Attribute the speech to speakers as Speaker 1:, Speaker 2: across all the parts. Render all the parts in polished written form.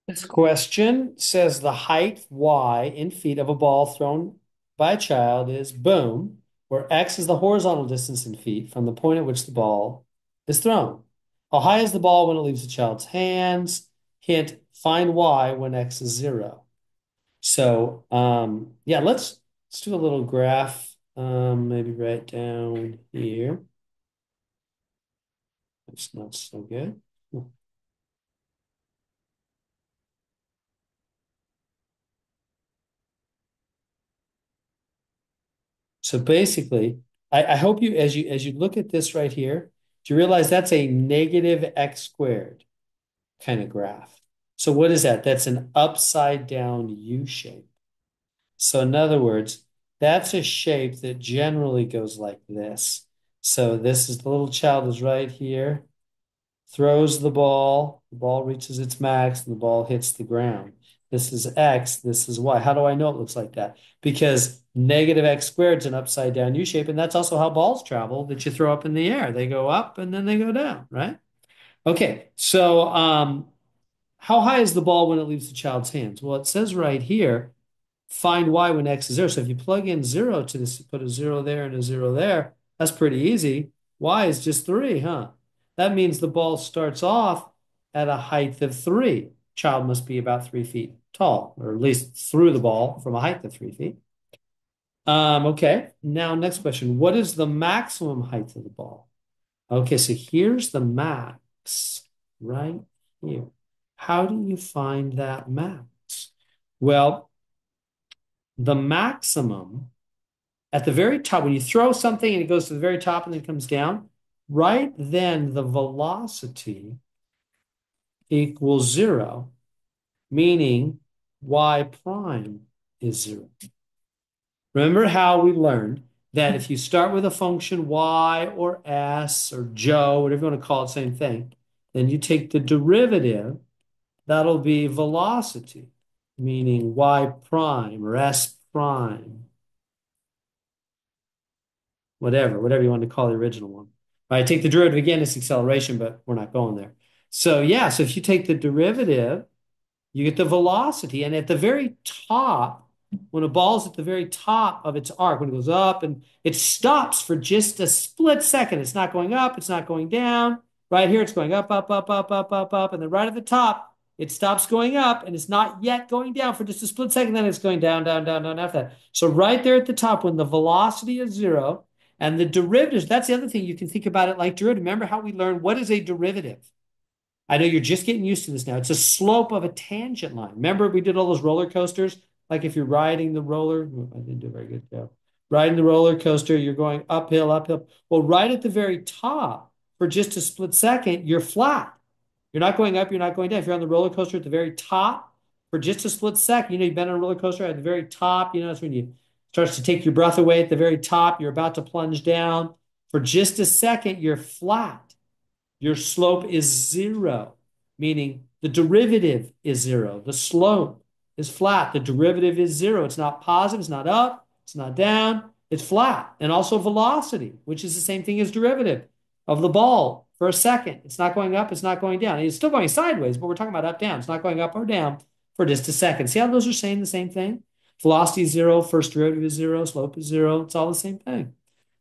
Speaker 1: This question says the height y in feet of a ball thrown by a child is boom, where x is the horizontal distance in feet from the point at which the ball is thrown. How high is the ball when it leaves the child's hands? Hint, find y when x is 0. So yeah, let's do a little graph. Maybe right down here. It's not so good. So basically, I hope you as you look at this right here, do you realize that's a negative x squared kind of graph? So what is that? That's an upside down U shape. So in other words, that's a shape that generally goes like this. So this is the little child is right here, throws the ball reaches its max, and the ball hits the ground. This is X, this is Y. How do I know it looks like that? Because negative X squared is an upside down U shape, and that's also how balls travel that you throw up in the air. They go up and then they go down, right? Okay, so how high is the ball when it leaves the child's hands? Well, it says right here, find y when x is 0. So if you plug in 0 to this, you put a 0 there and a 0 there, that's pretty easy. Y is just 3, huh? That means the ball starts off at a height of 3. Child must be about 3 feet tall, or at least through the ball from a height of 3 feet. Okay, now next question. What is the maximum height of the ball? Okay, so here's the max right here. How do you find that max? Well, the maximum at the very top, when you throw something and it goes to the very top and then comes down, right then the velocity equals 0, meaning y prime is 0. Remember how we learned that if you start with a function y or s or joe, whatever you want to call it, same thing, then you take the derivative, that'll be velocity, meaning y prime or s prime, whatever you want to call the original one. All right, take the derivative again, it's acceleration, but we're not going there. So yeah, so if you take the derivative, you get the velocity. And at the very top, when a ball's at the very top of its arc, when it goes up and it stops for just a split second, it's not going up, it's not going down. Right here, it's going up, up, up, up, up, up, up. And then right at the top, it stops going up and it's not yet going down for just a split second. Then it's going down, down, down, down after that. So right there at the top, when the velocity is 0 and the derivatives, that's the other thing you can think about it like derivative. Remember how we learned what is a derivative? I know you're just getting used to this now. It's a slope of a tangent line. Remember, we did all those roller coasters? Like if you're riding the roller, I didn't do a very good job. Riding the roller coaster, you're going uphill, uphill. Well, right at the very top, for just a split second, you're flat. You're not going up, you're not going down. If you're on the roller coaster at the very top, for just a split second, you've been on a roller coaster at the very top, that's when you starts to take your breath away at the very top. You're about to plunge down. For just a second, you're flat. Your slope is 0, meaning the derivative is 0. The slope is flat. The derivative is 0. It's not positive, it's not up, it's not down, it's flat. And also velocity, which is the same thing as derivative of the ball for a second. It's not going up, it's not going down. It's still going sideways, but we're talking about up, down. It's not going up or down for just a second. See how those are saying the same thing? Velocity is 0, first derivative is 0, slope is 0. It's all the same thing.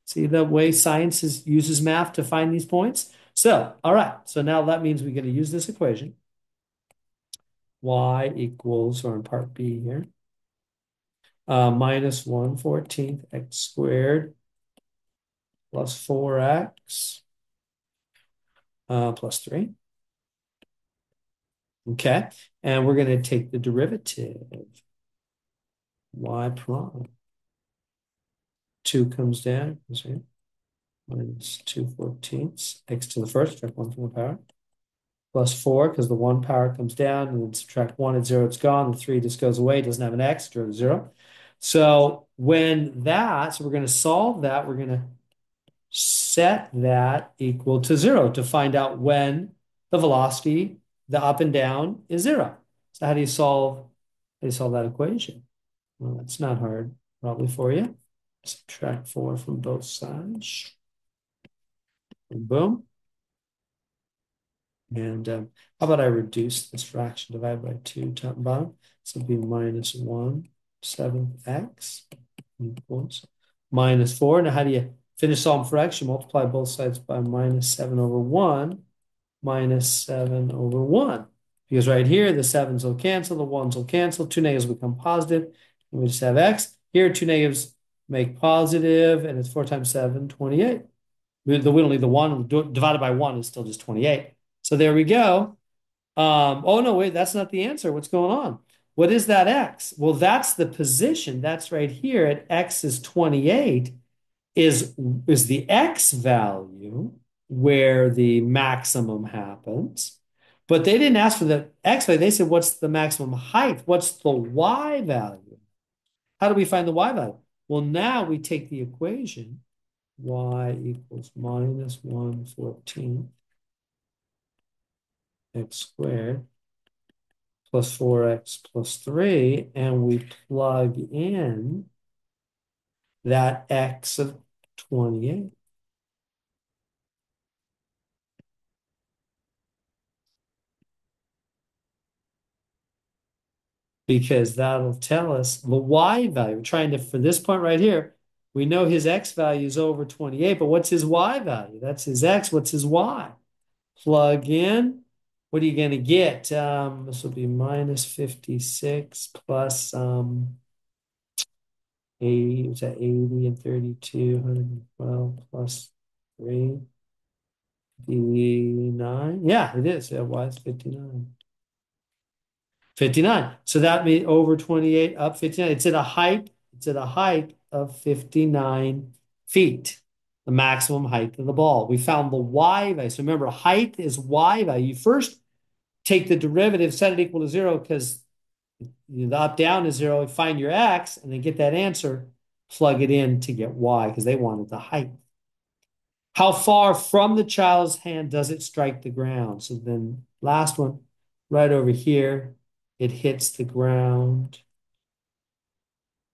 Speaker 1: See the way science uses math to find these points? So, all right. So now that means we're going to use this equation. Y equals, or in part B here, minus 1/14 x squared plus 4x plus 3. Okay. And we're going to take the derivative. Y prime. 2 comes down. See? Minus 2/14 x to the first, subtract 1 from the power. Plus 4, because the 1 power comes down, and then subtract 1 at 0, it's gone. The 3 just goes away, it doesn't have an x, derivative 0. So so we're going to solve that. We're going to set that equal to 0 to find out when the velocity, the up and down, is 0. So how do you solve that equation? Well, that's not hard, probably for you. Subtract 4 from both sides. And boom. And how about I reduce this fraction divided by 2 top and bottom? So it'll be minus 1/7 x equals minus 4. Now, how do you finish solving for x? You multiply both sides by minus 7 over 1 minus 7 over 1. Because right here, the 7s will cancel, the 1s will cancel, two negatives become positive, and we just have x. Here, two negatives make positive, and it's 4 times 7, 28. We don't need the 1, divided by 1 is still just 28. So there we go. Oh, no, wait, that's not the answer. What's going on? What is that x? Well, that's the position. That's right here at x is 28 is the x value where the maximum happens. But they didn't ask for the x value. They said, what's the maximum height? What's the y value? How do we find the y value? Well, now we take the equation y equals minus 1/14 x squared plus 4x plus 3, and we plug in that x of 28. Because that'll tell us the y value. We're trying to, for this point right here, we know his x value is over 28, but what's his y value? That's his x. What's his y? Plug in. What are you going to get? This will be minus 56 plus 80, was that 80 and 32, 112 plus 3, 59. Yeah, it is. Yeah, y is 59. 59. So that means over 28, up 59. It's at a height of 59 feet, the maximum height of the ball. We found the y value. So remember, height is y value. You first take the derivative, set it equal to 0 because the up down is 0. Find your x and then get that answer, plug it in to get y because they wanted the height. How far from the child's hand does it strike the ground? So then last one, right over here, it hits the ground.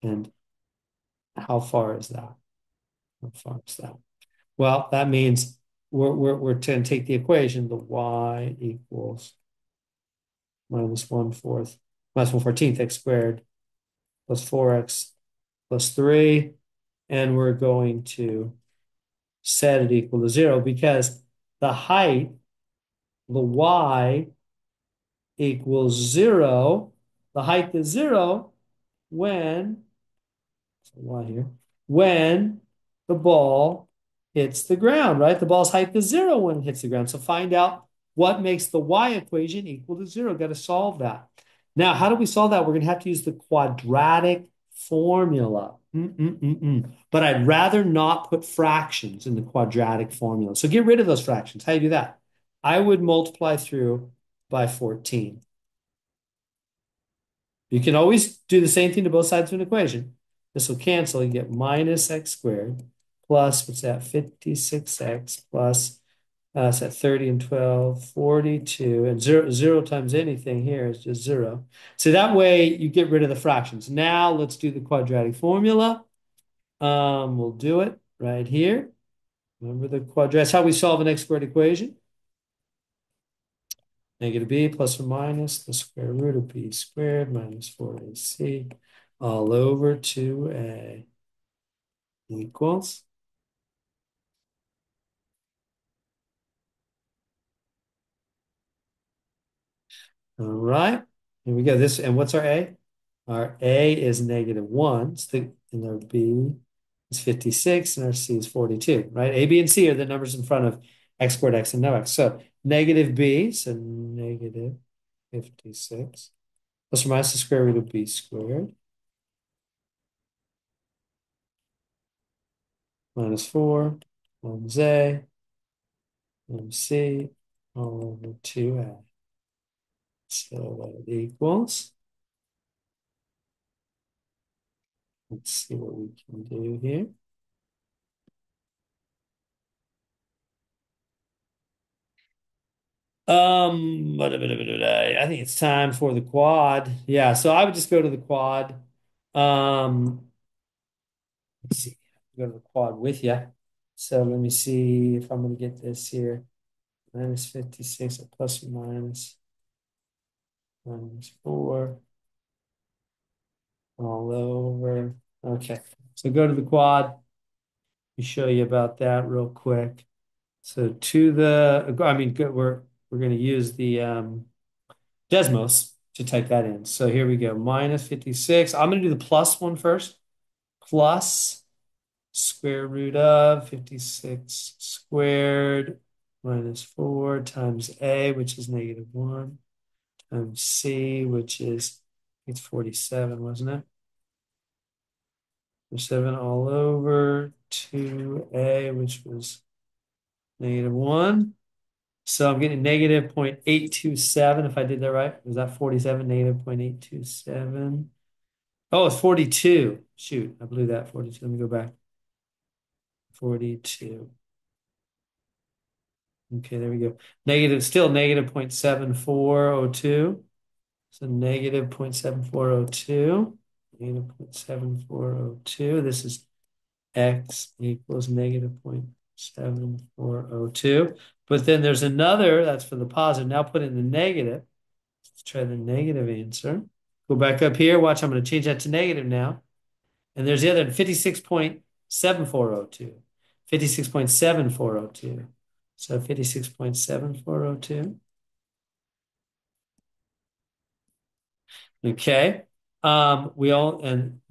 Speaker 1: And how far is that? How far is that? Well, that means we're going to take the equation, the y equals minus 1/4, minus 1/14 x squared plus 4x plus 3. And we're going to set it equal to 0 because the height, the y equals 0. The height is 0 when, so y here, when the ball hits the ground, right? The ball's height is 0 when it hits the ground. So find out what makes the y equation equal to 0. Got to solve that. Now, how do we solve that? We're going to have to use the quadratic formula. But I'd rather not put fractions in the quadratic formula. So get rid of those fractions. How do you do that? I would multiply through by 14. You can always do the same thing to both sides of an equation. This will cancel. You get minus x squared plus, what's that, 56x plus, it's at 30 and 12, 42. And 0 times anything here is just 0. So that way you get rid of the fractions. Now let's do the quadratic formula. We'll do it right here. Remember the quadratic. That's how we solve an x squared equation. Negative b plus or minus the square root of b squared minus 4ac all over 2a equals. All right, here we go. This, and what's our a? Our a is -1, and our b is 56, and our c is 42, right? A, b, and c are the numbers in front of x squared, x, and no x. So negative b, so negative 56 plus or minus the square root of b squared minus 4 times a MC all over 2a. So that equals, let's see what we can do here. I think it's time for the quad. Yeah, so I would just go to the quad. Let's see, go to the quad with you. So let me see if I'm going to get this here. minus 56 at plus or minus 4 all over. Okay, so go to the quad. Let me show you about that real quick. So to the, I mean, we're going to use the Desmos to type that in. So here we go, minus 56. I'm going to do the plus one first. Plus square root of 56 squared minus 4 times A, which is negative 1, times C, which is, it's 47, wasn't it? 7 all over 2A, which was negative 1. So I'm getting negative 0.827 if I did that right. Was that 47? Negative 0.827. Oh, it's 42. Shoot, I blew that 42. Let me go back. 42. Okay, there we go. Still negative 0.7402. So negative 0.7402. Negative 0.7402. This is x equals negative 0.7402. But then there's another, that's for the positive. Now put in the negative. Let's try the negative answer. Go back up here. Watch, I'm going to change that to negative now. And there's the other 56.7402. 56.7402. So 56.7402. Okay. We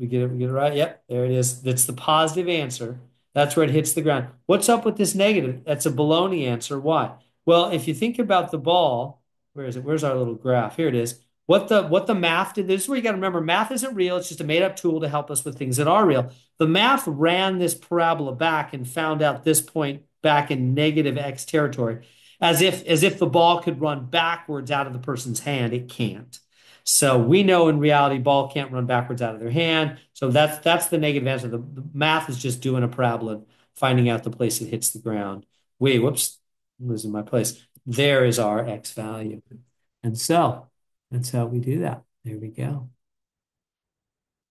Speaker 1: get it right. Yep, there it is. That's the positive answer. That's where it hits the ground. What's up with this negative? That's a baloney answer. Why? Well, if you think about the ball, where is it? Where's our little graph? Here it is. What the math did, this is where you got to remember, math isn't real. It's just a made up tool to help us with things that are real. The math ran this parabola back and found out this point back in negative x territory, as if the ball could run backwards out of the person's hand. It can't. So we know in reality, ball can't run backwards out of their hand. So that's the negative answer. The math is just doing a parabola, finding out the place it hits the ground. Wait, whoops, I'm losing my place. There is our x value. And so that's how we do that. There we go.